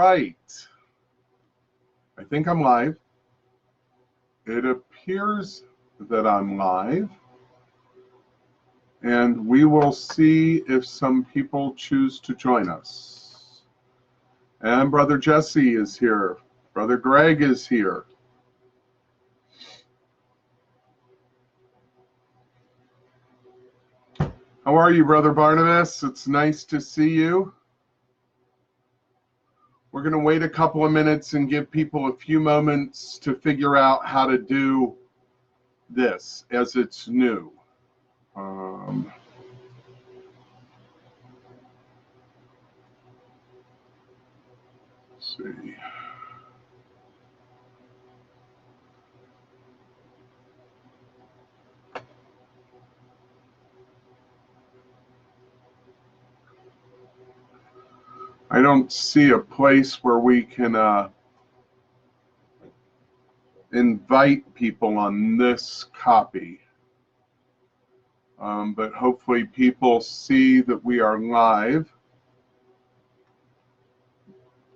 right. I think I'm live. It appears that I'm live. And we will see if some people choose to join us. And Brother Jesse is here. Brother Greg is here. How are you, Brother Barnabas? It's nice to see you. We're going to wait a couple of minutes and give people a few moments to figure out how to do this as it's new. Let's see. I don't see a place where we can invite people on this copy. But hopefully people see that we are live.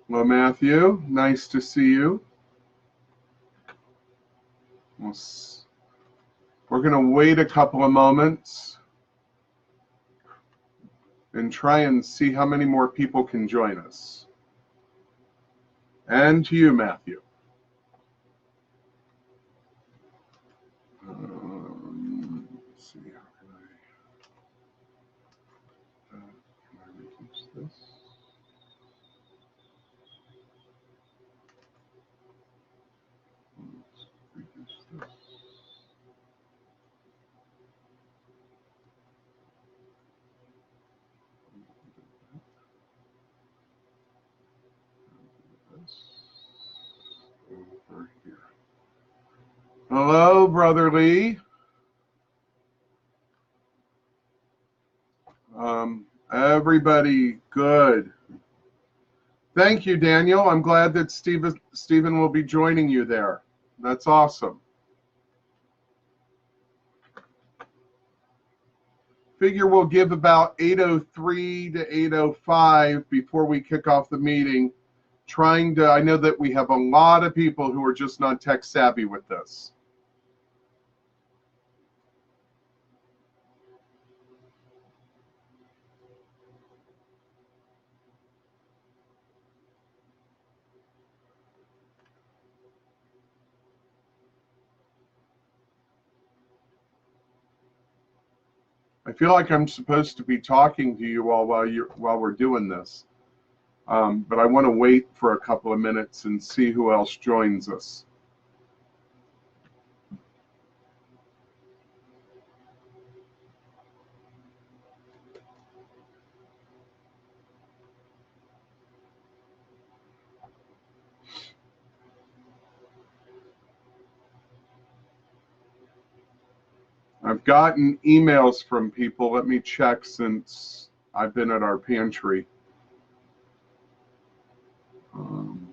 Hello, Matthew. Nice to see you. We're going to wait a couple of moments and try and see how many more people can join us. And to you, Matthew. Let's see, how can I reduce this? Let's reduce this. Over here. Hello, Brother Lee. Everybody, good. Thank you, Daniel. I'm glad that Stephen will be joining you there. That's awesome. Figure we'll give about 8:03 to 8:05 before we kick off the meeting. I know that we have a lot of people who are just not tech savvy with this. I feel like I'm supposed to be talking to you all while we're doing this. But I want to wait for a couple of minutes and see who else joins us. I've gotten emails from people. Let me check since I've been at our pantry. Okay.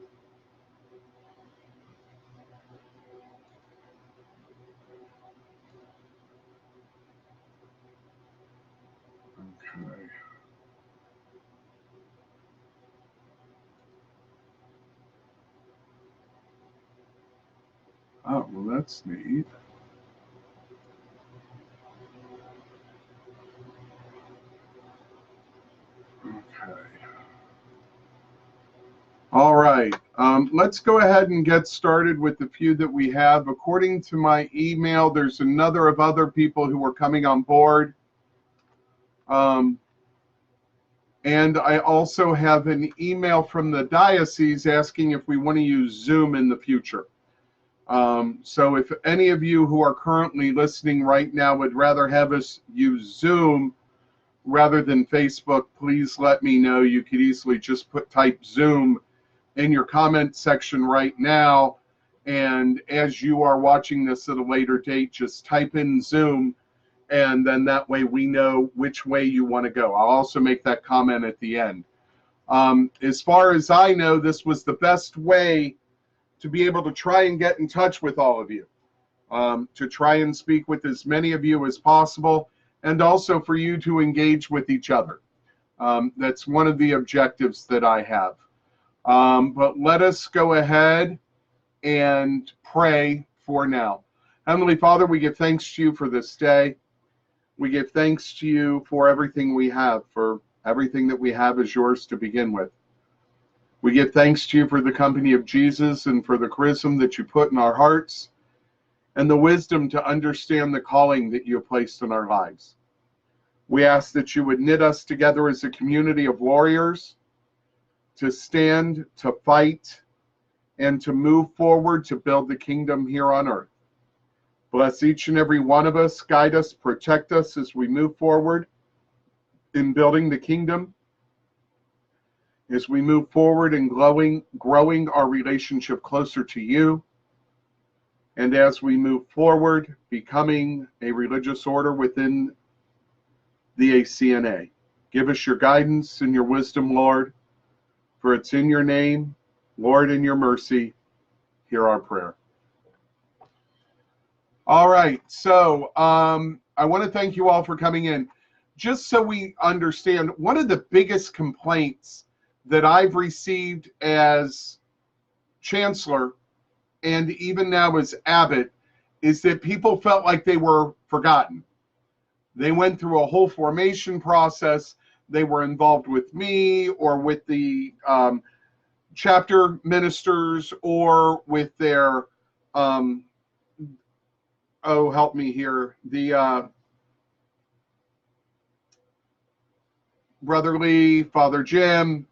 Oh, well, that's neat. Okay. All right. Let's go ahead and get started with the few that we have. According to my email, there's another of other people who are coming on board. And I also have an email from the diocese asking if we want to use Zoom in the future. So if any of you who are currently listening right now would rather have us use Zoom rather than Facebook, please let me know. You could easily just type Zoom in your comment section right now. And as you are watching this at a later date, just type in Zoom. And then that way we know which way you want to go. I'll also make that comment at the end. As far as I know, this was the best way to be able to try and get in touch with all of you, to try and speak with as many of you as possible, and also for you to engage with each other. That's one of the objectives that I have. But let us go ahead and pray for now. Heavenly Father, we give thanks to you for this day. We give thanks to you for everything we have, for everything that we have is yours to begin with. We give thanks to you for the company of Jesus and for the charisma that you put in our hearts and the wisdom to understand the calling that you have placed in our lives. We ask that you would knit us together as a community of warriors to stand, to fight, and to move forward to build the kingdom here on earth. Bless each and every one of us, guide us, protect us as we move forward in building the kingdom, as we move forward in growing our relationship closer to you, and as we move forward becoming a religious order within the ACNA. Give us your guidance and your wisdom, Lord, for it's in your name, Lord, in your mercy, hear our prayer. All right, so I want to thank you all for coming in. Just so we understand, one of the biggest complaints that I've received as chancellor and even now as abbot is that people felt like they were forgotten. They went through a whole formation process. They were involved with me or with the chapter ministers or with their, help me here, the Brother Lee, Father Jim,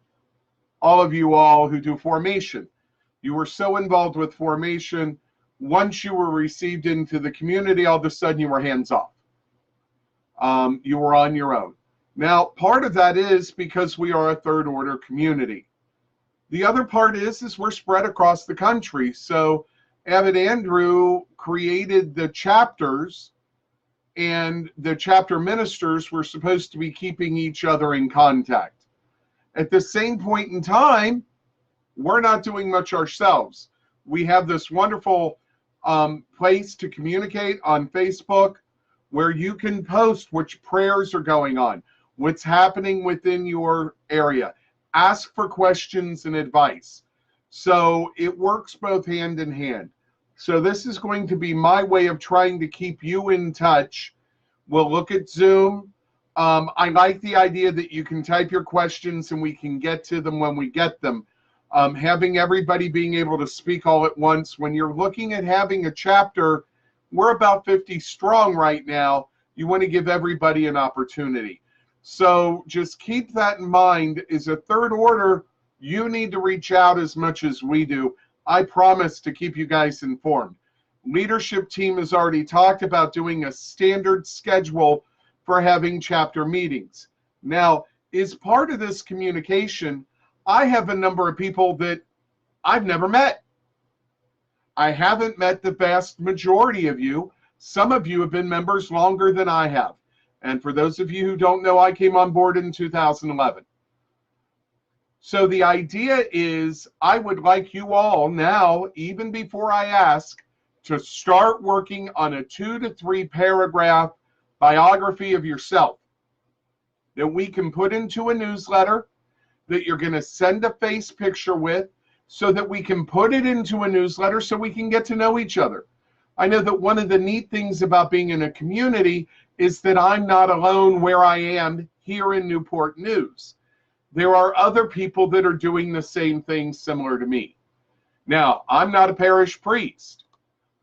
all of you all who do formation. You were so involved with formation, once you were received into the community, all of a sudden you were hands off. You were on your own. Now, part of that is because we are a third order community. The other part is we're spread across the country. So Abbot Andrew created the chapters, and the chapter ministers were supposed to be keeping each other in contact. At the same point in time, we're not doing much ourselves. We have this wonderful place to communicate on Facebook where you can post which prayers are going on, what's happening within your area. Ask for questions and advice. So it works both hand in hand. So this is going to be my way of trying to keep you in touch. We'll look at Zoom. I like the idea that you can type your questions and we can get to them when we get them. Having everybody being able to speak all at once. When you're looking at having a chapter, we're about 50 strong right now. You want to give everybody an opportunity. So just keep that in mind. As a third order, you need to reach out as much as we do. I promise to keep you guys informed. Leadership team has already talked about doing a standard schedule for having chapter meetings. Now, as part of this communication, I have a number of people that I've never met. I haven't met the vast majority of you. Some of you have been members longer than I have. And for those of you who don't know, I came on board in 2011. So the idea is I would like you all now, even before I ask, to start working on a 2 to 3 paragraph biography of yourself that we can put into a newsletter that you're going to send a face picture with so that we can put it into a newsletter so we can get to know each other. I know that one of the neat things about being in a community is that I'm not alone where I am here in Newport News. There are other people that are doing the same thing similar to me. Now, I'm not a parish priest,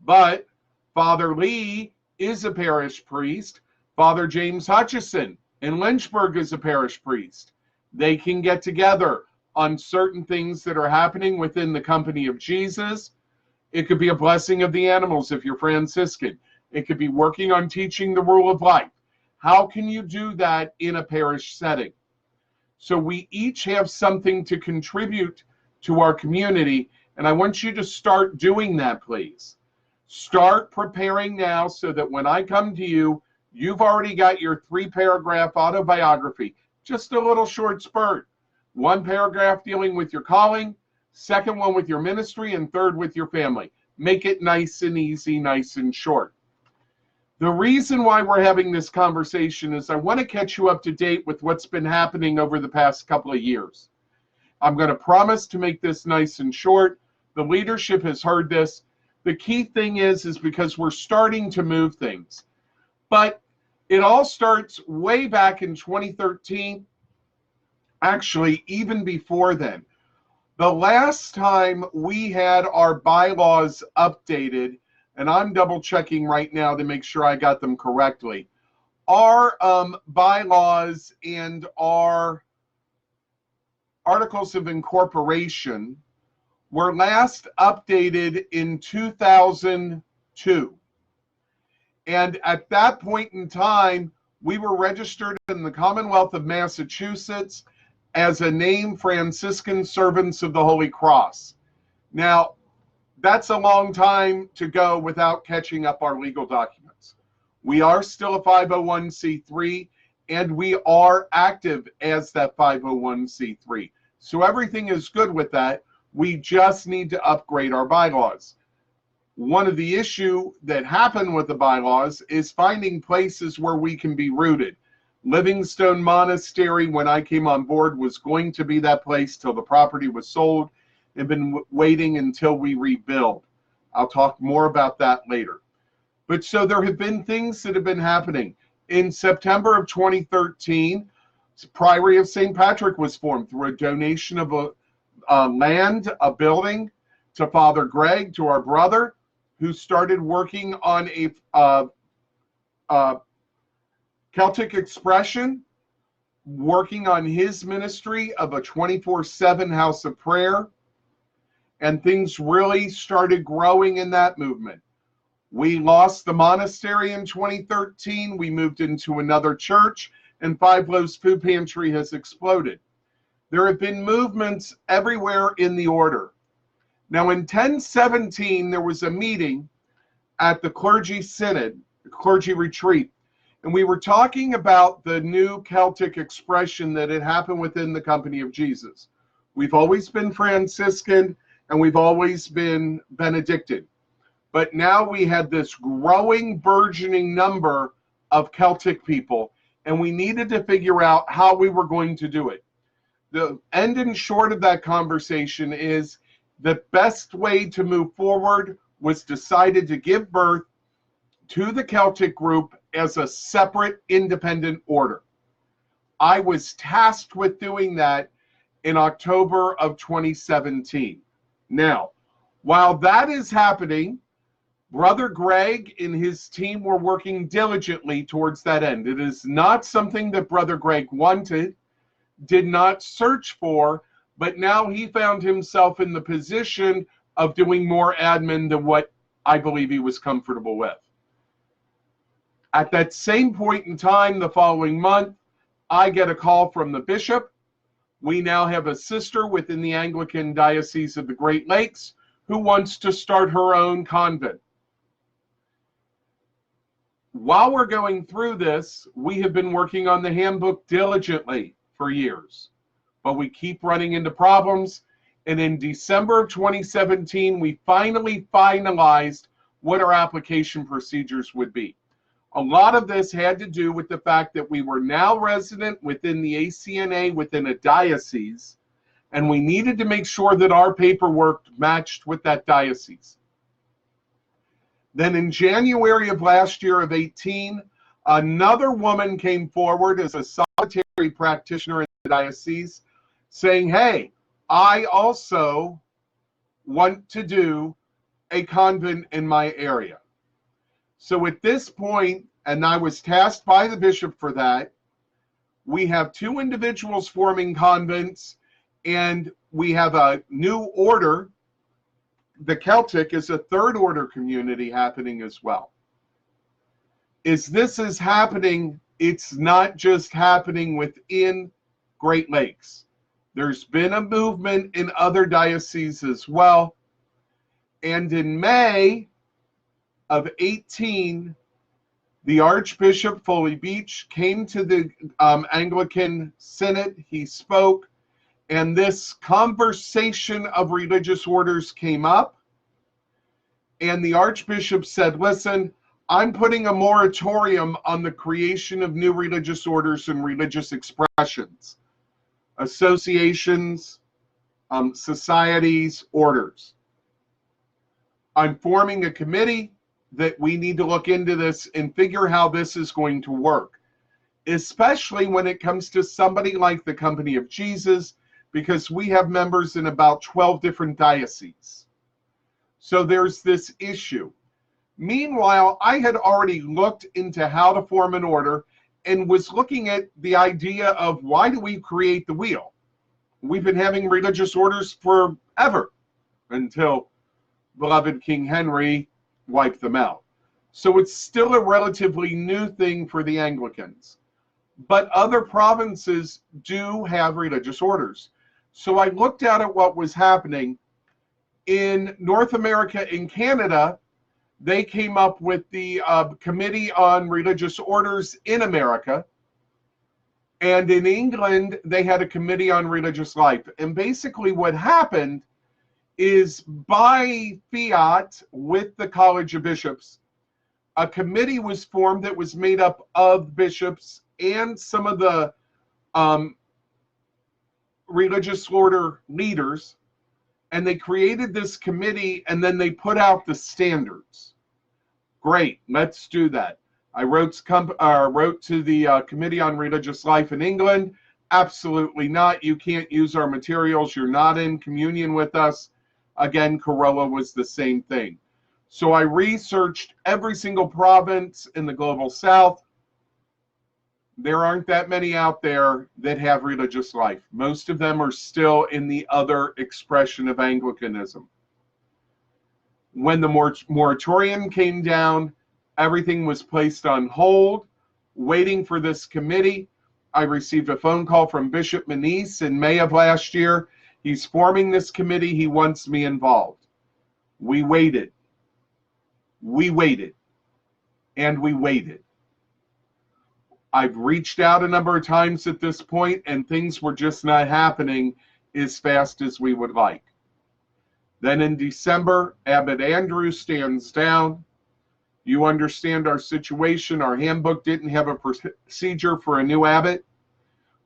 but Father Lee is a parish priest. Father James Hutchison in Lynchburg is a parish priest. They can get together on certain things that are happening within the company of Jesus. It could be a blessing of the animals if you're Franciscan. It could be working on teaching the rule of life. How can you do that in a parish setting? So we each have something to contribute to our community, and I want you to start doing that, please. Start preparing now so that when I come to you, you've already got your 3-paragraph autobiography, just a little short spurt. 1 paragraph dealing with your calling, 2nd one with your ministry, and 3rd with your family. Make it nice and easy, nice and short. The reason why we're having this conversation is I want to catch you up to date with what's been happening over the past couple of years. I'm going to promise to make this nice and short. The leadership has heard this. The key thing is because we're starting to move things. But it all starts way back in 2013, actually even before then. The last time we had our bylaws updated, and I'm double checking right now to make sure I got them correctly, our bylaws and our articles of incorporation were last updated in 2002. And at that point in time, we were registered in the Commonwealth of Massachusetts as a name Franciscan Servants of the Holy Cross. Now, that's a long time to go without catching up our legal documents. We are still a 501c3, and we are active as that 501c3. So everything is good with that. We just need to upgrade our bylaws. One of the issues that happened with the bylaws is finding places where we can be rooted. Livingstone Monastery, when I came on board, was going to be that place till the property was sold, and been waiting until we rebuild. I'll talk more about that later. But so there have been things that have been happening. In September of 2013, Priory of St. Patrick was formed through a donation of a land, a building, to Father Greg, to our brother, who started working on a Celtic expression, working on his ministry of a 24/7 house of prayer, and things really started growing in that movement. We lost the monastery in 2013. We moved into another church, and Five Loaves Food Pantry has exploded. There have been movements everywhere in the order. Now, in 1017, there was a meeting at the clergy synod, the clergy retreat, and we were talking about the new Celtic expression that had happened within the Company of Jesus. We've always been Franciscan, and we've always been Benedictine. But now we had this growing, burgeoning number of Celtic people, and we needed to figure out how we were going to do it. The end and short of that conversation is the best way to move forward was decided to give birth to the Celtic group as a separate independent order. I was tasked with doing that in October of 2017. Now, while that is happening, Brother Greg and his team were working diligently towards that end. It is not something that Brother Greg wanted, did not search for, but now he found himself in the position of doing more admin than what I believe he was comfortable with. At that same point in time, the following month, I get a call from the bishop. We now have a sister within the Anglican Diocese of the Great Lakes who wants to start her own convent. While we're going through this, we have been working on the handbook diligently for years, but we keep running into problems. And in December of 2017, we finally finalized what our application procedures would be. A lot of this had to do with the fact that we were now resident within the ACNA, within a diocese, and we needed to make sure that our paperwork matched with that diocese. Then in January of last year of 18, another woman came forward as a solitary practitioner in the diocese saying, hey, I also want to do a convent in my area. So at this point, and I was tasked by the bishop for that, we have two individuals forming convents, and we have a new order. The Celtic is a third order community happening as well. As this is happening, it's not just happening within Great Lakes. There's been a movement in other dioceses as well. And in May of 18, the Archbishop Foley Beach came to the Anglican Synod. He spoke, and this conversation of religious orders came up. And the Archbishop said, listen, I'm putting a moratorium on the creation of new religious orders and religious expressions, associations, societies, orders. I'm forming a committee that we need to look into this and figure how this is going to work, especially when it comes to somebody like the Company of Jesus, because we have members in about 12 different dioceses. So there's this issue. Meanwhile, I had already looked into how to form an order and was looking at the idea of, why do we create the wheel? We've been having religious orders forever, until beloved King Henry wiped them out. So it's still a relatively new thing for the Anglicans. But other provinces do have religious orders. So I looked at what was happening. In North America and Canada, they came up with the Committee on Religious Orders in America. And in England, they had a Committee on Religious Life. And basically what happened is, by fiat with the College of Bishops, a committee was formed that was made up of bishops and some of the religious order leaders. And they created this committee, and then they put out the standards. Great, let's do that. I wrote to the Committee on Religious Life in England. Absolutely not. You can't use our materials. You're not in communion with us. Again, Corolla was the same thing. So I researched every single province in the Global South. There aren't that many out there that have religious life. Most of them are still in the other expression of Anglicanism. When the moratorium came down, everything was placed on hold, waiting for this committee. I received a phone call from Bishop Manise in May of last year. He's forming this committee. He wants me involved. We waited. We waited. And we waited. I've reached out a number of times at this point, and things were just not happening as fast as we would like. Then in December, Abbot Andrew stands down. You understand our situation. Our handbook didn't have a procedure for a new abbot.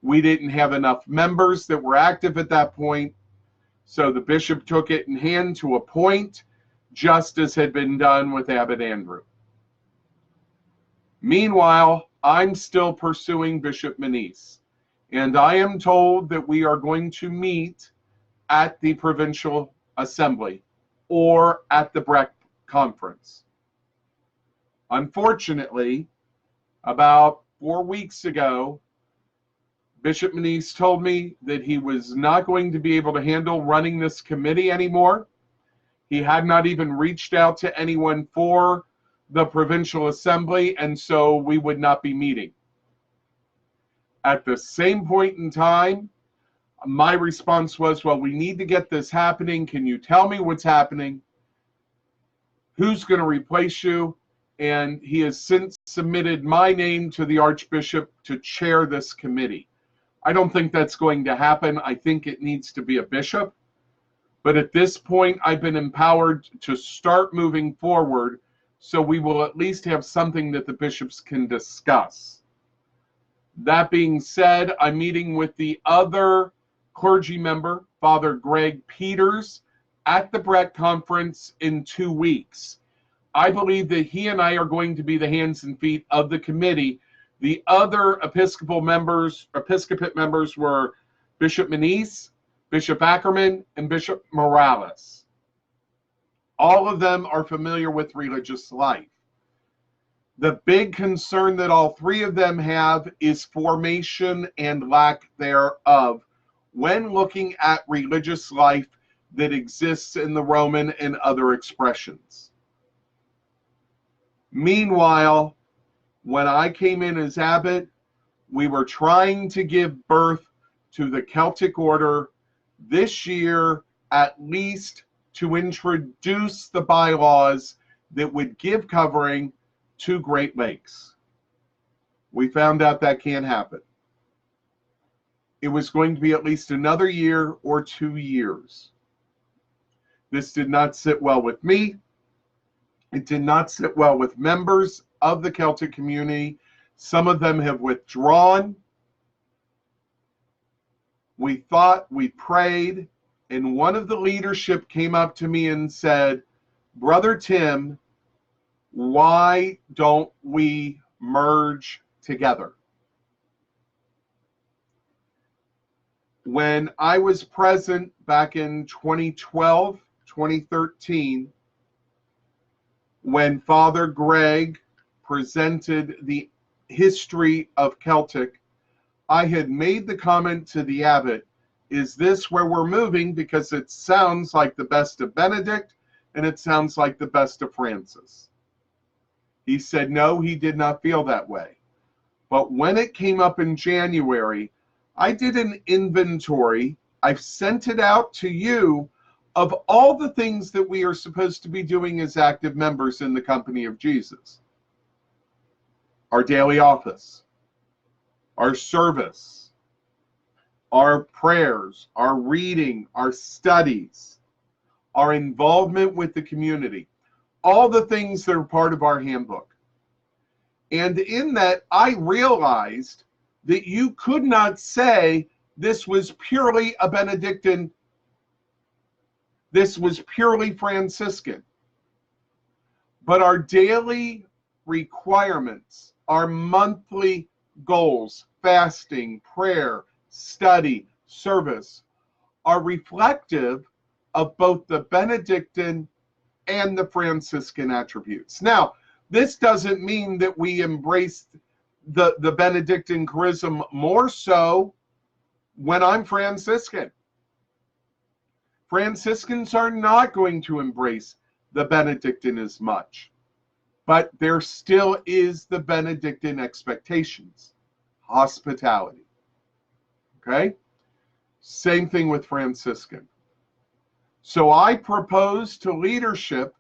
We didn't have enough members that were active at that point. So the bishop took it in hand to appoint, just as had been done with Abbot Andrew. Meanwhile, I'm still pursuing Bishop Manise, and I am told that we are going to meet at the Provincial Assembly or at the Breck Conference. Unfortunately, about 4 weeks ago, Bishop Manise told me that he was not going to be able to handle running this committee anymore. He had not even reached out to anyone for the Provincial Assembly, and so we would not be meeting. At the same point in time, my response was, well, we need to get this happening. Can you tell me what's happening? Who's going to replace you? And he has since submitted my name to the Archbishop to chair this committee. I don't think that's going to happen. I think it needs to be a bishop. But at this point, I've been empowered to start moving forward, so we will at least have something that the bishops can discuss. That being said, I'm meeting with the other clergy member, Father Greg Peters, at the Breck Conference in 2 weeks. I believe that he and I are going to be the hands and feet of the committee. The other episcopate members were Bishop Manise, Bishop Ackerman, and Bishop Morales. All of them are familiar with religious life. The big concern that all three of them have is formation and lack thereof when looking at religious life that exists in the Roman and other expressions. Meanwhile, when I came in as abbot, we were trying to give birth to the Celtic order this year, at least to introduce the bylaws that would give covering to Great Lakes. We found out that can't happen. It was going to be at least another year or 2 years. This did not sit well with me. It did not sit well with members of the Celtic community. Some of them have withdrawn. We thought, we prayed, and one of the leadership came up to me and said, Brother Tim, why don't we merge together? When I was present back in 2012, 2013, when Father Greg presented the history of Celtic, I had made the comment to the abbot, is this where we're moving? Because it sounds like the best of Benedict and it sounds like the best of Francis. He said no, he did not feel that way. But when it came up in January, I did an inventory. I've sent it out to you of all the things that we are supposed to be doing as active members in the company of Jesus. Our daily office, our service, our prayers, our reading, our studies, our involvement with the community, all the things that are part of our handbook. And in that, I realized that you could not say this was purely a Benedictine, this was purely Franciscan. But our daily requirements, our monthly goals, fasting, prayer, study, service, are reflective of both the Benedictine and the Franciscan attributes. Now, this doesn't mean that we embrace the Benedictine charism more so when I'm Franciscan. Franciscans are not going to embrace the Benedictine as much, but there still is the Benedictine expectations, hospitality. Okay? Same thing with Franciscan. So I propose to leadership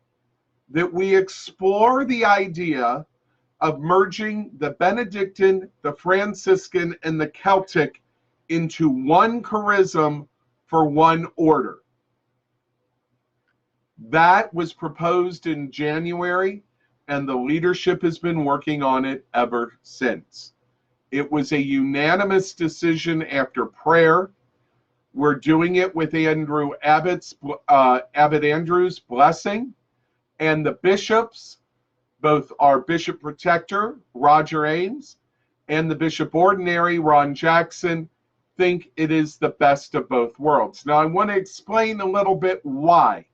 that we explore the idea of merging the Benedictine, the Franciscan, and the Celtic into one charism for one order. That was proposed in January, and the leadership has been working on it ever since. It was a unanimous decision after prayer. We're doing it with Abbot Andrew's blessing, and the bishops, both our Bishop Protector, Roger Ames, and the Bishop Ordinary, Ron Jackson, think it is the best of both worlds. Now, I want to explain a little bit why.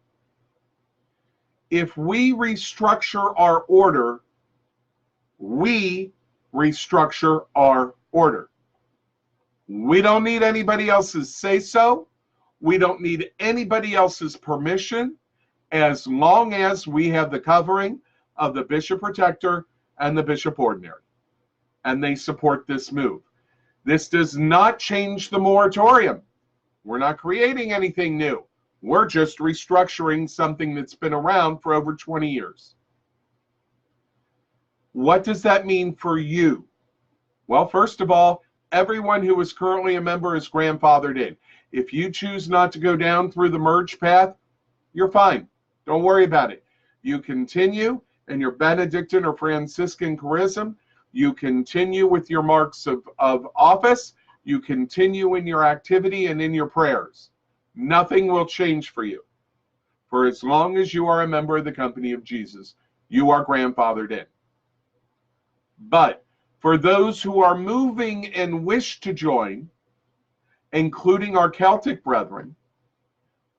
If we restructure our order, we restructure our order. We don't need anybody else's say-so. We don't need anybody else's permission, as long as we have the covering of the Bishop Protector and the Bishop Ordinary, and they support this move. This does not change the moratorium. We're not creating anything new. We're just restructuring something that's been around for over 20 years. What does that mean for you? Well, first of all, everyone who is currently a member is grandfathered in. If you choose not to go down through the merge path, you're fine. Don't worry about it. You continue in your Benedictine or Franciscan charism. You continue with your marks of office. You continue in your activity and in your prayers. Nothing will change for you. For as long as you are a member of the company of Jesus, you are grandfathered in. But for those who are moving and wish to join, including our Celtic brethren,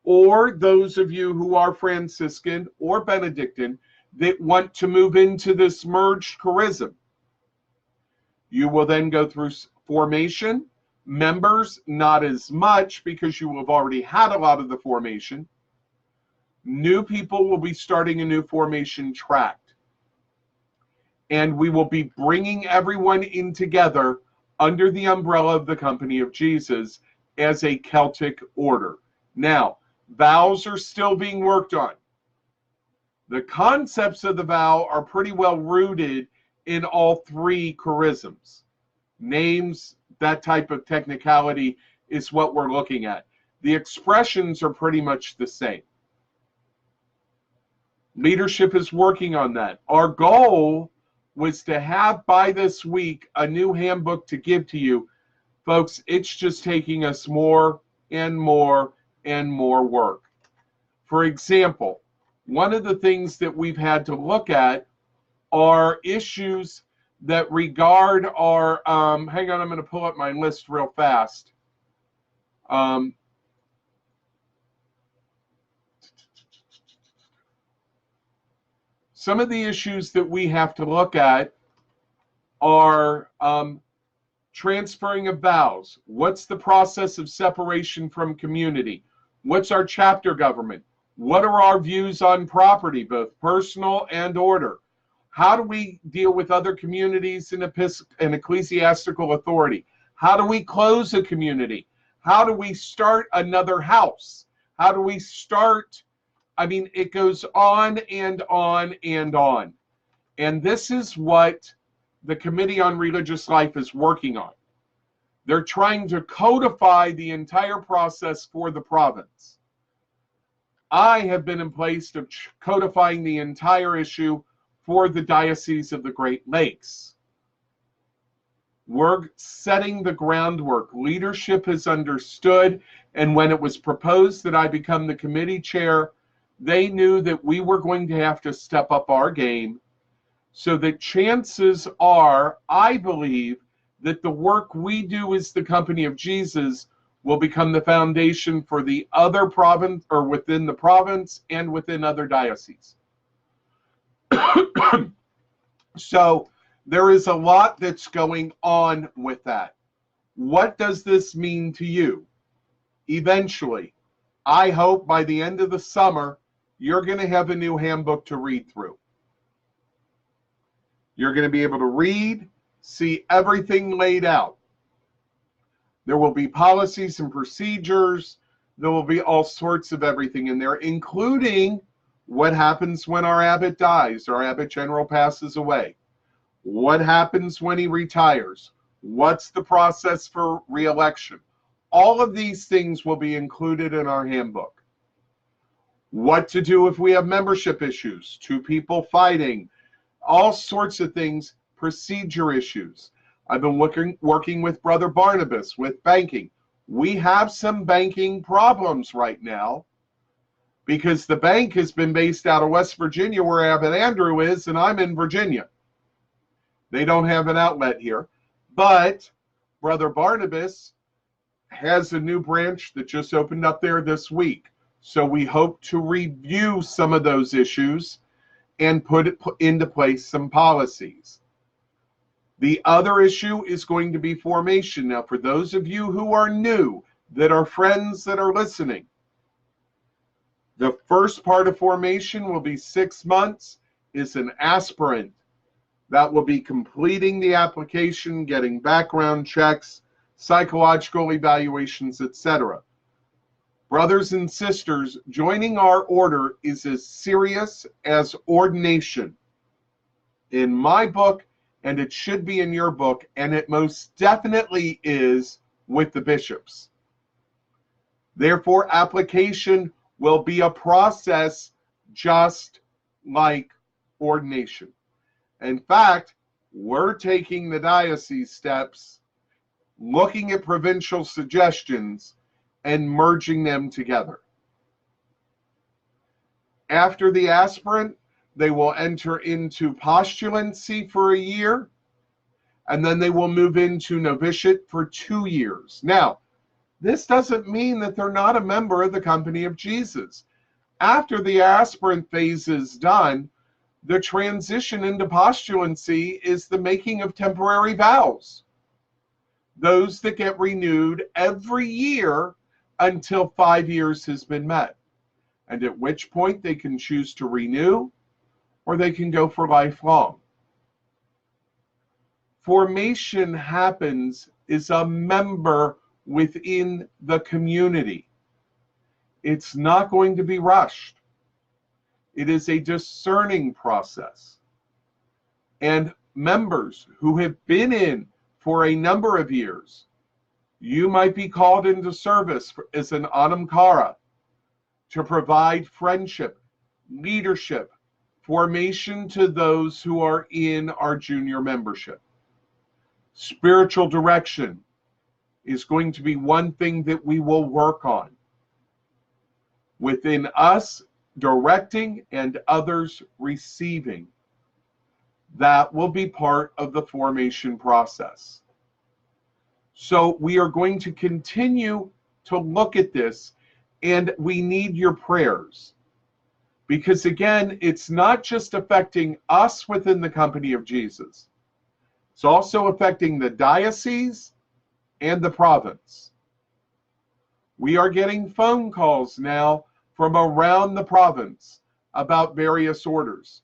or those of you who are Franciscan or Benedictine that want to move into this merged charism, you will then go through formation. Members, not as much, because you will have already had a lot of the formation. New people will be starting a new formation tract. And we will be bringing everyone in together under the umbrella of the company of Jesus as a Celtic order. Now, vows are still being worked on. The concepts of the vow are pretty well rooted in all three charisms. Names, that type of technicality is what we're looking at. The expressions are pretty much the same. Leadership is working on that. Our goal was to have by this week a new handbook to give to you. Folks, it's just taking us more and more and more work. For example, one of the things that we've had to look at are issues that regard our, hang on, I'm going to pull up my list real fast. Some of the issues that we have to look at are transferring of vows. What's the process of separation from community? What's our chapter government? What are our views on property, both personal and order? How do we deal with other communities and ecclesiastical authority? How do we close a community? How do we start another house? How do we start? I mean, it goes on and on and on. And this is what the Committee on Religious Life is working on. They're trying to codify the entire process for the province. I have been in place of codifying the entire issue for the Diocese of the Great Lakes. We're setting the groundwork. Leadership has understood, and when it was proposed that I become the committee chair, they knew that we were going to have to step up our game, so that chances are, I believe, that the work we do as the Company of Jesus will become the foundation for the other province, or within the province and within other dioceses. So there is a lot that's going on with that. What does this mean to you? Eventually, I hope by the end of the summer, you're going to have a new handbook to read through. You're going to be able to read, see everything laid out. There will be policies and procedures. There will be all sorts of everything in there, including what happens when our abbot dies, our abbot general passes away. What happens when he retires? What's the process for re-election? All of these things will be included in our handbook. What to do if we have membership issues, two people fighting, all sorts of things, procedure issues. I've been working with Brother Barnabas with banking. We have some banking problems right now because the bank has been based out of West Virginia where Abbot Andrew is, and I'm in Virginia. They don't have an outlet here. But Brother Barnabas has a new branch that just opened up there this week. So we hope to review some of those issues and put into place some policies. The other issue is going to be formation. Now, for those of you who are new, that are friends that are listening, the first part of formation will be 6 months, is an aspirant. That will be completing the application, getting background checks, psychological evaluations, etc. Brothers and sisters, joining our order is as serious as ordination. In my book, and it should be in your book, and it most definitely is with the bishops. Therefore, application will be a process just like ordination. In fact, we're taking the diocese steps, looking at provincial suggestions, and merging them together. After the aspirant, they will enter into postulancy for a year, and then they will move into novitiate for 2 years. Now, this doesn't mean that they're not a member of the Company of Jesus. After the aspirant phase is done, the transition into postulancy is the making of temporary vows. Those that get renewed every year until 5 years has been met. And at which point they can choose to renew, or they can go for lifelong. Formation happens as a member within the community. It's not going to be rushed. It is a discerning process. And members who have been in for a number of years, you might be called into service as an anam cara to provide friendship, leadership, formation to those who are in our junior membership. Spiritual direction is going to be one thing that we will work on. within us directing and others receiving. That will be part of the formation process. So we are going to continue to look at this, and we need your prayers. Because again, it's not just affecting us within the company of Jesus. It's also affecting the diocese and the province. We are getting phone calls now from around the province about various orders.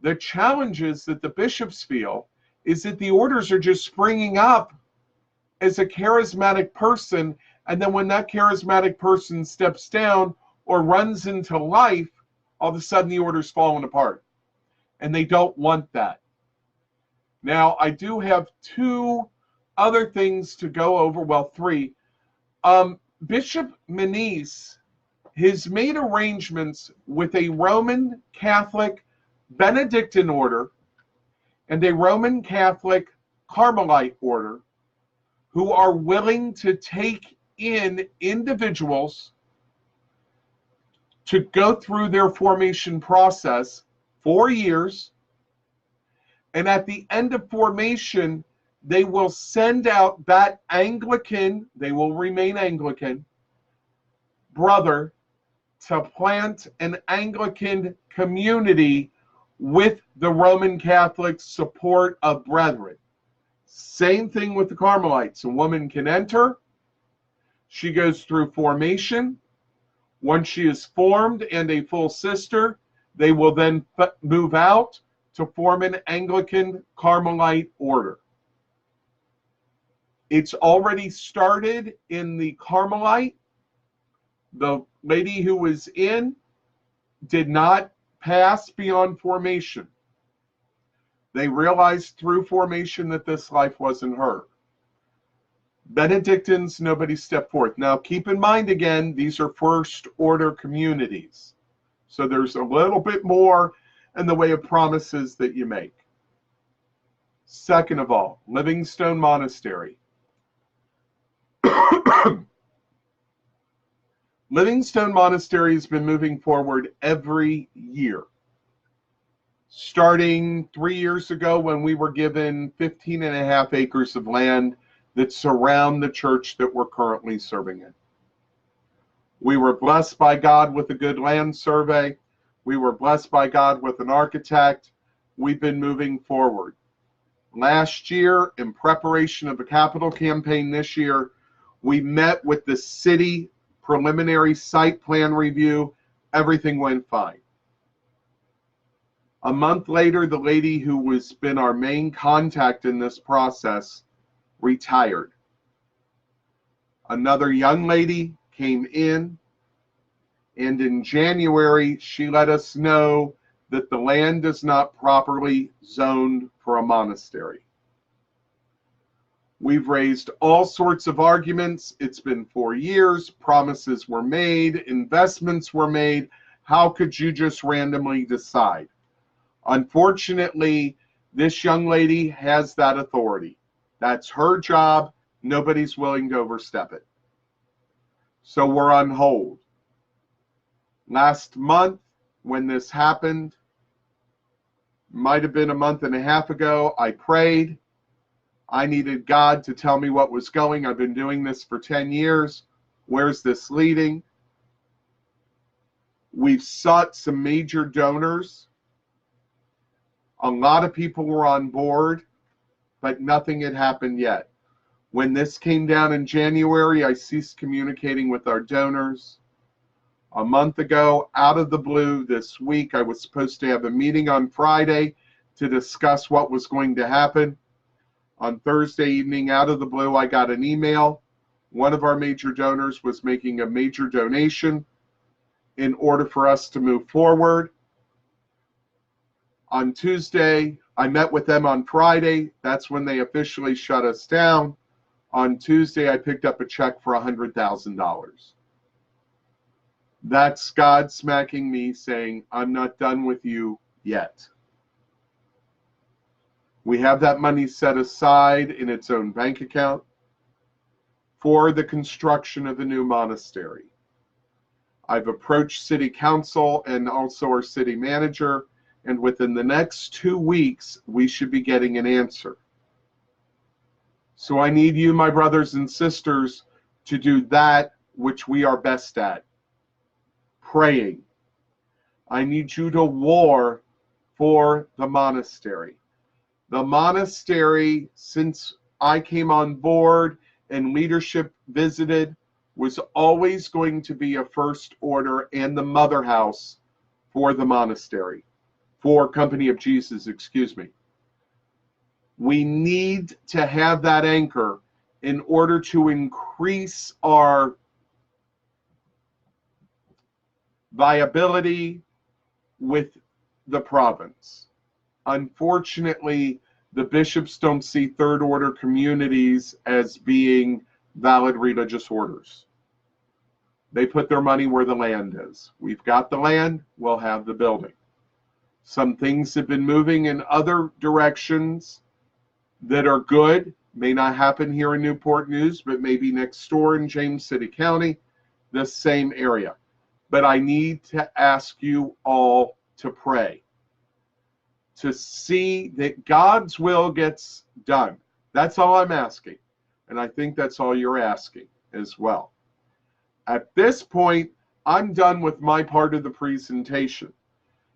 The challenges that the bishops feel is that the orders are just springing up as a charismatic person, and then when that charismatic person steps down or runs into life, all of a sudden the order's falling apart. And they don't want that. Now, I do have two other things to go over, well, three. Bishop Manise has made arrangements with a Roman Catholic Benedictine order and a Roman Catholic Carmelite order who are willing to take in individuals to go through their formation process 4 years. And at the end of formation, they will send out that Anglican, they will remain Anglican, brother to plant an Anglican community with the Roman Catholic support of brethren. Same thing with the Carmelites. A woman can enter. She goes through formation. Once she is formed and a full sister, they will then move out to form an Anglican Carmelite order. It's already started in the Carmelite. The lady who was in did not pass beyond formation. They realized through formation that this life wasn't her. Benedictines, nobody stepped forth. Now, keep in mind again, these are first order communities. So there's a little bit more in the way of promises that you make. Second of all, Livingstone Monastery. Livingstone Monastery has been moving forward every year. Starting 3 years ago when we were given 15.5 acres of land that surround the church that we're currently serving in. We were blessed by God with a good land survey. We were blessed by God with an architect. We've been moving forward. Last year, in preparation of the capital campaign this year, we met with the city preliminary site plan review. Everything went fine. A month later, the lady who was been our main contact in this process retired. Another young lady came in, and in January, she let us know that the land is not properly zoned for a monastery. We've raised all sorts of arguments. It's been 4 years. Promises were made. Investments were made. How could you just randomly decide? Unfortunately, this young lady has that authority. That's her job. Nobody's willing to overstep it. So we're on hold. Last month, when this happened, might have been a month and a half ago, I prayed. I needed God to tell me what was going. I've been doing this for 10 years. Where's this leading? We've sought some major donors. A lot of people were on board, but nothing had happened yet. When this came down in January, I ceased communicating with our donors. A month ago, out of the blue, this week, I was supposed to have a meeting on Friday to discuss what was going to happen. On Thursday evening, out of the blue, I got an email. One of our major donors was making a major donation in order for us to move forward. On Tuesday, I met with them on Friday. That's when they officially shut us down. On Tuesday, I picked up a check for $100,000. That's God smacking me saying, I'm not done with you yet. We have that money set aside in its own bank account for the construction of the new monastery. I've approached city council and also our city manager, and within the next 2 weeks, we should be getting an answer. So I need you, my brothers and sisters, to do that which we are best at, praying. I need you to war for the monastery. The monastery, since I came on board and leadership visited, was always going to be a first order and the mother house for the monastery, for Company of Jesus, excuse me. We need to have that anchor in order to increase our viability with the province. Unfortunately, the bishops don't see third order communities as being valid religious orders. They put their money where the land is. We've got the land, we'll have the building. Some things have been moving in other directions that are good. May not happen here in Newport News, but maybe next door in James City County, the same area. But I need to ask you all to pray, to see that God's will gets done. That's all I'm asking. And I think that's all you're asking as well. At this point, I'm done with my part of the presentation.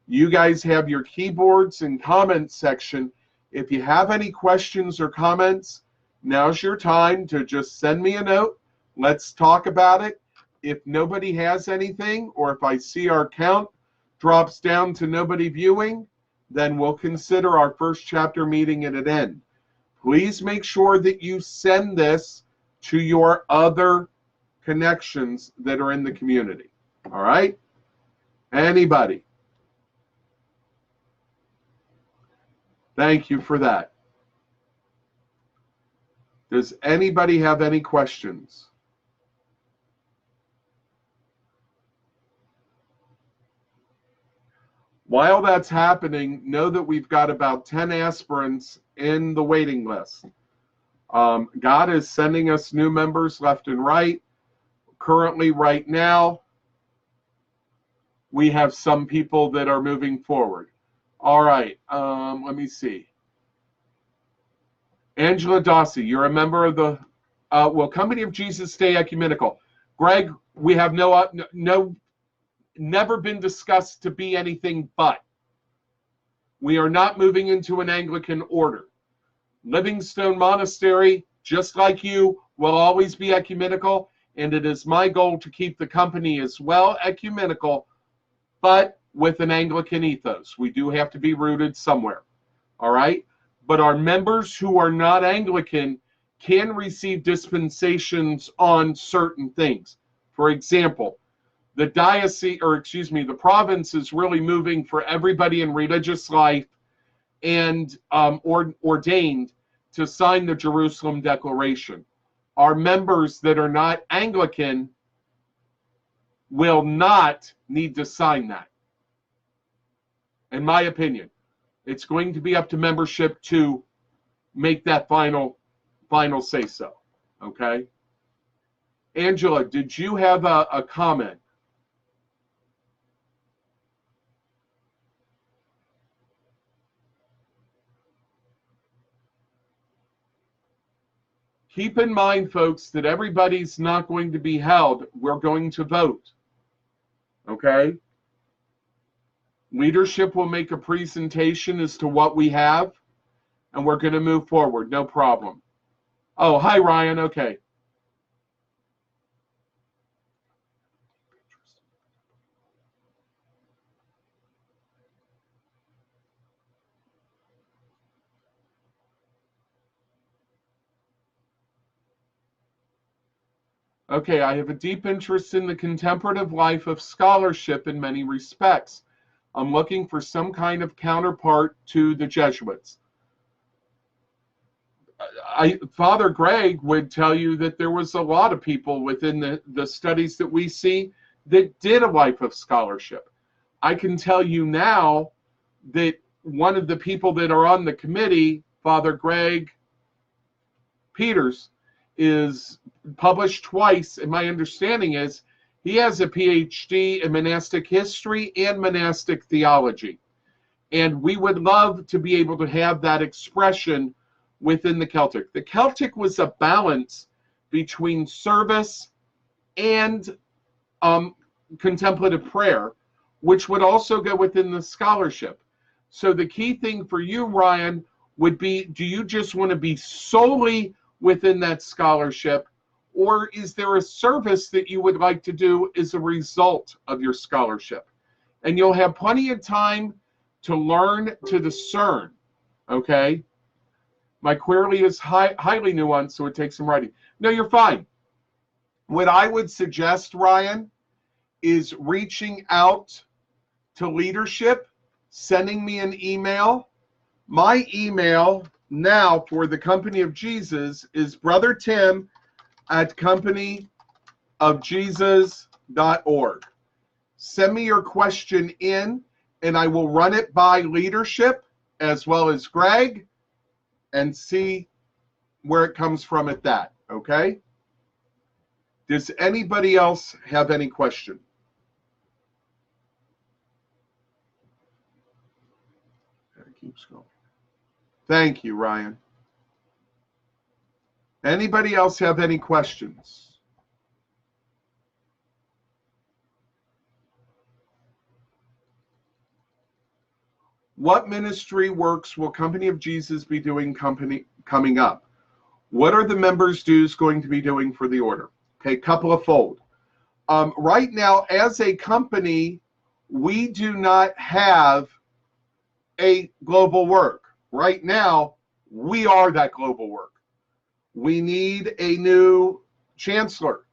You guys have your keyboards and comments section. If you have any questions or comments, now's your time to just send me a note. Let's talk about it. If nobody has anything, or if I see our count drops down to nobody viewing, then we'll consider our first chapter meeting at an end. Please make sure that you send this to your other connections that are in the community. All right? Anybody? Thank you for that. Does anybody have any questions? While that's happening, know that we've got about 10 aspirants in the waiting list. God is sending us new members left and right. Currently, right now, we have some people that are moving forward. All right, let me see. Angela Dossie, you're a member of the, will Company of Jesus stay ecumenical? Greg, we have never been discussed to be anything but. We are not moving into an Anglican order. Livingstone Monastery, just like you, will always be ecumenical, and it is my goal to keep the company as well ecumenical, but with an Anglican ethos. We do have to be rooted somewhere, all right? But our members who are not Anglican can receive dispensations on certain things. For example, the diocese, or excuse me, the province is really moving for everybody in religious life and ordained to sign the Jerusalem Declaration. Our members that are not Anglican will not need to sign that. In my opinion, it's going to be up to membership to make that final say so. Okay? Angela, did you have a comment? Keep in mind, folks, that everybody's not going to be held. We're going to vote. Okay? Leadership will make a presentation as to what we have, and we're going to move forward. No problem. Oh, hi, Ryan. Okay. Okay, I have a deep interest in the contemplative life of scholarship in many respects. I'm looking for some kind of counterpart to the Jesuits. Father Greg would tell you that there was a lot of people within the studies that we see that did a life of scholarship. I can tell you now that one of the people that are on the committee, Father Greg Peters, is published twice, and my understanding is He has a PhD in monastic history and monastic theology. And we would love to be able to have that expression within the Celtic. The Celtic was a balance between service and contemplative prayer, which would also go within the scholarship. So the key thing for you, Ryan, would be, do you just want to be solely within that scholarship, or is there a service that you would like to do as a result of your scholarship? And you'll have plenty of time to learn to discern, okay? My query is highly nuanced, so it takes some writing. No, you're fine. What I would suggest, Ryan, is reaching out to leadership, sending me an email. My email now for the Company of Jesus is brothertim@companyofjesus.org. Send me your question in, and I will run it by leadership as well as Greg and see where it comes from at that, okay? Does anybody else have any question? Keeps going. Thank you, Ryan. Anybody else have any questions? What ministry works will Company of Jesus be doing coming up? What are the members' dues going to be doing for the order? Okay, couple of fold. Right now, as a company, we do not have a global work. Right now, we are that global work. We need a new chancellor.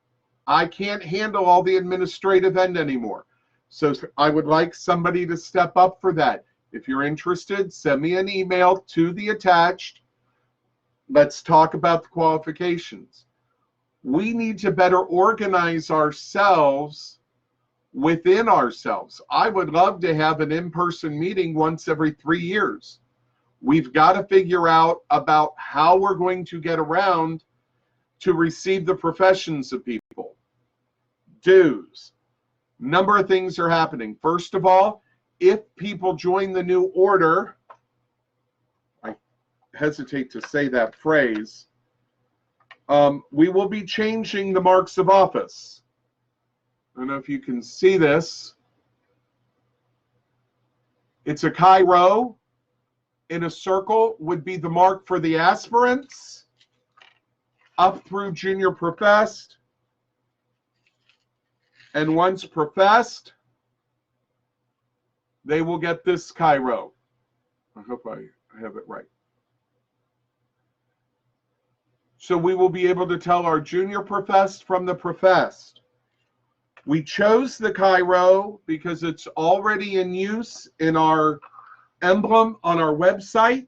I can't handle all the administrative end anymore. So I would like somebody to step up for that. If you're interested, send me an email to the attached. Let's talk about the qualifications. We need to better organize ourselves within ourselves. I would love to have an in-person meeting once every 3 years. We've got to figure out about how we're going to get around to receive the professions of people. Dues. Number of things are happening. First of all, if people join the new order, I hesitate to say that phrase, we will be changing the marks of office. I don't know if you can see this. It's a Chi-Rho in a circle would be the mark for the aspirants up through junior professed. And once professed, they will get this Chi-Rho. I hope I have it right. So we will be able to tell our junior professed from the professed. We chose the Chi-Rho because it's already in use in our emblem on our website.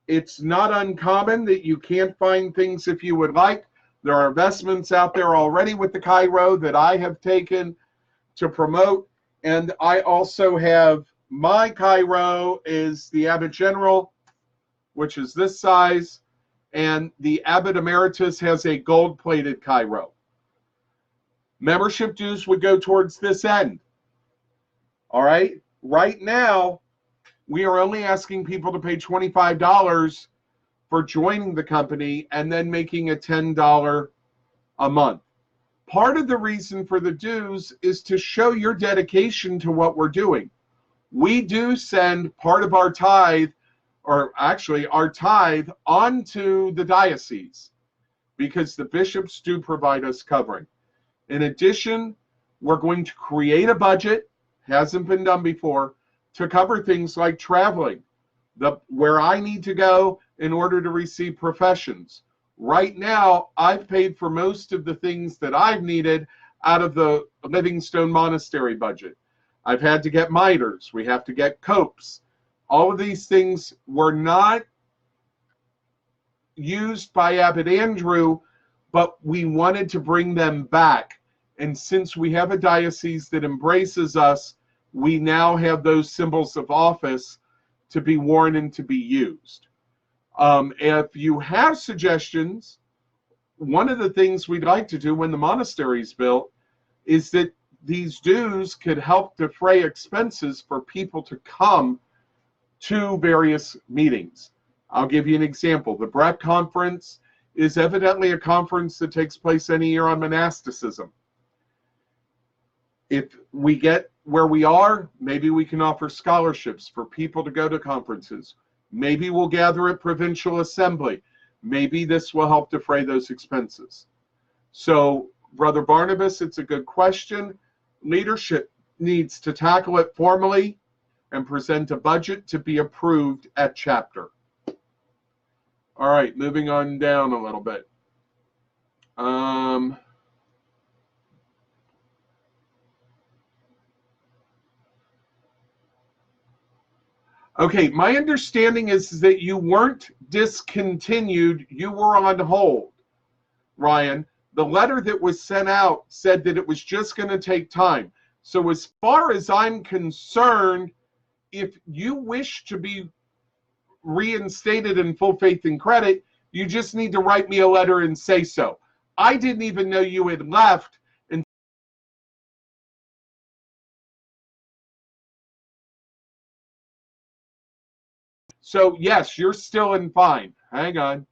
It's not uncommon that you can't find things if you would like. There are investments out there already with the Chi-Rho that I have taken to promote. And I also have my Chi-Rho is the Abbot General, which is this size. And the Abbot Emeritus has a gold-plated Chi-Rho. Membership dues would go towards this end. All right. Right now, we are only asking people to pay $25 for joining the company and then making a $10 a month. Part of the reason for the dues is to show your dedication to what we're doing. We do send part of our tithe, or actually our tithe, onto the diocese because the bishops do provide us covering. In addition, we're going to create a budget, hasn't been done before, to cover things like traveling, where I need to go in order to receive professions. Right now, I've paid for most of the things that I've needed out of the Livingstone Monastery budget. I've had to get miters. We have to get copes. All of these things were not used by Abbot Andrew, but we wanted to bring them back. And since we have a diocese that embraces us, we now have those symbols of office to be worn and to be used. If you have suggestions, one of the things we'd like to do when the monastery is built, is that these dues could help defray expenses for people to come to various meetings. I'll give you an example. The Brett Conference is evidently a conference that takes place any year on monasticism. If we get where we are, maybe we can offer scholarships for people to go to conferences. Maybe we'll gather at Provincial Assembly. Maybe this will help defray those expenses. So, Brother Barnabas, it's a good question. Leadership needs to tackle it formally and present a budget to be approved at chapter. All right, moving on down a little bit. Okay, my understanding is that you weren't discontinued, you were on hold, Ryan. The letter that was sent out said that it was just going to take time. So as far as I'm concerned, if you wish to be reinstated in full faith and credit, you just need to write me a letter and say so. I didn't even know you had left. So yes, you're still in fine. Hang on.